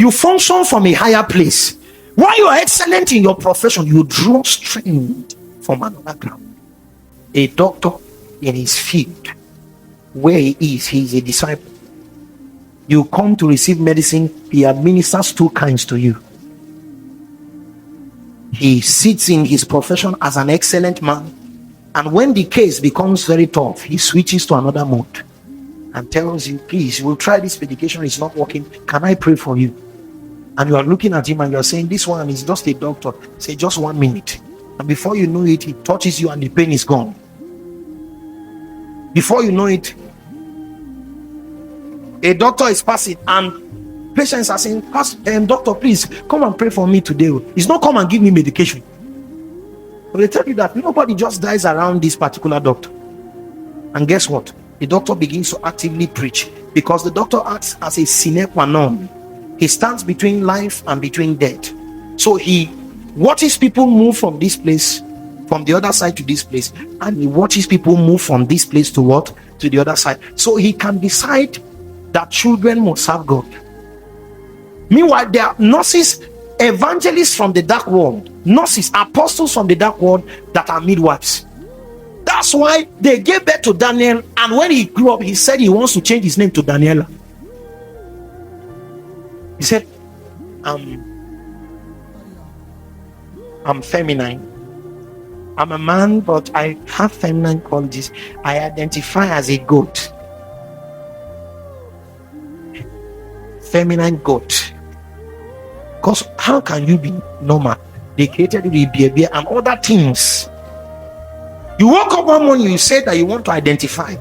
You function from a higher place. While you are excellent in your profession, you draw strength from another ground. A doctor in his field, where he is a disciple. You come to receive medicine, he administers two kinds to you. He sits in his profession as an excellent man, and when the case becomes very tough, he switches to another mode and tells you, please, we'll try this medication, it's not working, can I pray for you? And you are looking at him and you are saying, this one is just a doctor, say just 1 minute, and before you know it, he touches you and the pain is gone. Before you know it, a doctor is passing and patients are saying, doctor, please come and pray for me today. It's not come and give me medication. But they tell you that nobody just dies around this particular doctor. And guess what? The doctor begins to actively preach, because the doctor acts as a sine qua non. He stands between life and between death. So he watches people move from this place, from the other side to this place, and he watches people move from this place to what? To the other side. So he can decide that children must serve God. Meanwhile, there are nurses, evangelists from the dark world, nurses, apostles from the dark world that are midwives. That's why they gave birth to Daniel, and when he grew up, he said he wants to change his name to Daniela. He said, I'm feminine. I'm a man, but I have feminine qualities. I identify as a goat. Feminine goat. Because how can you be normal? They created you to be a bear and other things. You woke up one morning, you said that you want to identify.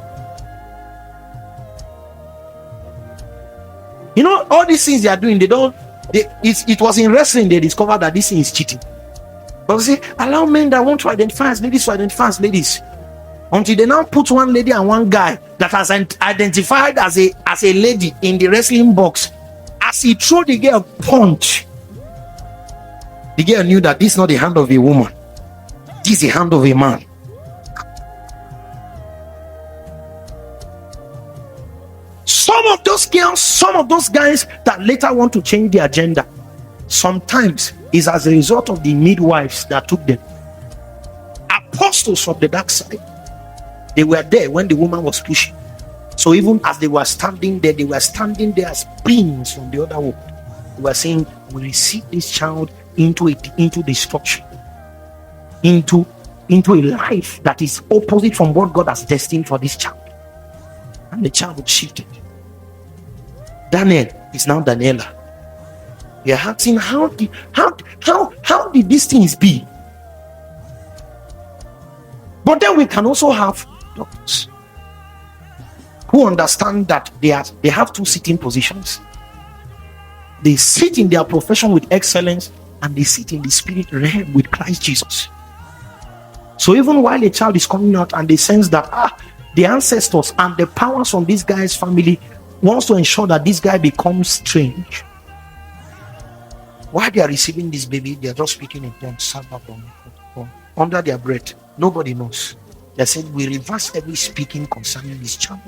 You know, all these things they are doing, it was in wrestling they discovered that this thing is cheating. But you see, allow men that want to identify as ladies to identify as ladies. Until they now put one lady and one guy that has identified as a lady in the wrestling box. As he threw the girl punch, the girl knew that this is not the hand of a woman. This is the hand of a man. Some of those girls, some of those guys that later want to change the agenda, sometimes is as a result of the midwives that took them. Apostles from the dark side, they were there when the woman was pushing. So even as they were standing there, as beings from the other world. They were saying, we receive this child into destruction, into a life that is opposite from what God has destined for this child. And the child would shift it. Daniel is now Daniela. They are asking, how did these things be? But then we can also have doctors who understand that they have two sitting positions. They sit in their profession with excellence, and they sit in the spirit realm with Christ Jesus. So even while a child is coming out and they sense that the ancestors and the powers from this guy's family wants to ensure that this guy becomes strange, while they are receiving this baby, they are just speaking in tongues under their breath. Nobody knows. They said, we reverse every speaking concerning this child.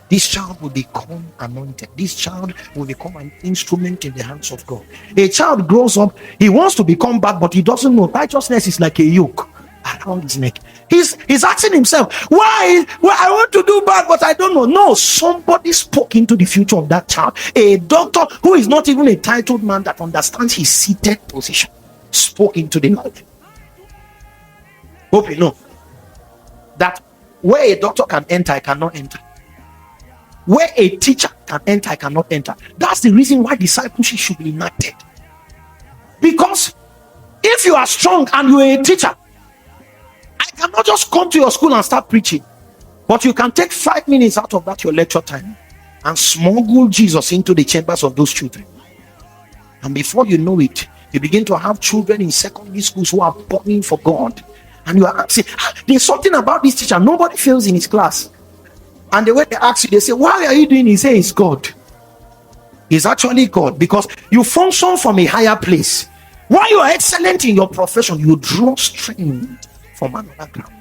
This child will become anointed. This child will become an instrument in the hands of God. A child grows up, he wants to become bad, but he doesn't know. Righteousness is like a yoke around his neck. He's asking himself, why I want to do bad, but I don't know. No, somebody spoke into the future of that child. A doctor who is not even a titled man that understands his seated position spoke into the life. Hope you know that where a doctor can enter, I cannot enter. Where a teacher can enter, I cannot enter. That's the reason why discipleship should be enacted. Because if you are strong and you are a teacher, I cannot just come to your school and start preaching. But you can take 5 minutes out of that, your lecture time, and smuggle Jesus into the chambers of those children. And before you know it, you begin to have children in secondary schools who are burning for God. And you are asking, there's something about this teacher, nobody fails in his class. And the way they ask you, they say, why are you doing it? He says, it's God. It's actually God, because you function from a higher place. While you are excellent in your profession, you draw strength from another ground.